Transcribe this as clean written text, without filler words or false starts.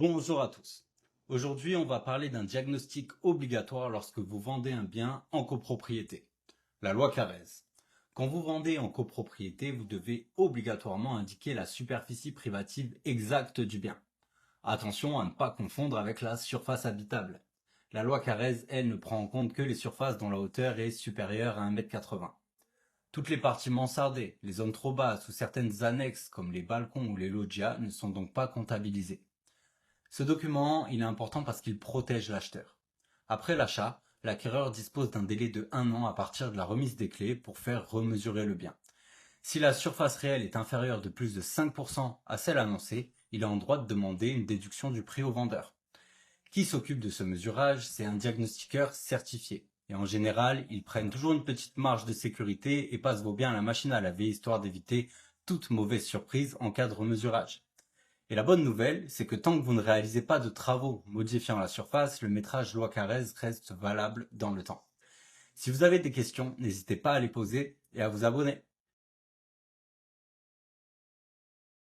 Bonjour à tous. Aujourd'hui, on va parler d'un diagnostic obligatoire lorsque vous vendez un bien en copropriété. La loi Carrez. Quand vous vendez en copropriété, vous devez obligatoirement indiquer la superficie privative exacte du bien. Attention à ne pas confondre avec la surface habitable. La loi Carrez, elle, ne prend en compte que les surfaces dont la hauteur est supérieure à 1,80 m. Toutes les parties mansardées, les zones trop basses ou certaines annexes comme les balcons ou les loggias ne sont donc pas comptabilisées. Ce document, il est important parce qu'il protège l'acheteur. Après l'achat, l'acquéreur dispose d'un délai de 1 an à partir de la remise des clés pour faire remesurer le bien. Si la surface réelle est inférieure de plus de 5% à celle annoncée, il est en droit de demander une déduction du prix au vendeur. Qui s'occupe de ce mesurage? C'est un diagnostiqueur certifié. Et en général, ils prennent toujours une petite marge de sécurité et passent vos biens à la machine à laver histoire d'éviter toute mauvaise surprise en cas de remesurage. Et la bonne nouvelle, c'est que tant que vous ne réalisez pas de travaux modifiant la surface, le métrage loi Carrez reste valable dans le temps. Si vous avez des questions, n'hésitez pas à les poser et à vous abonner.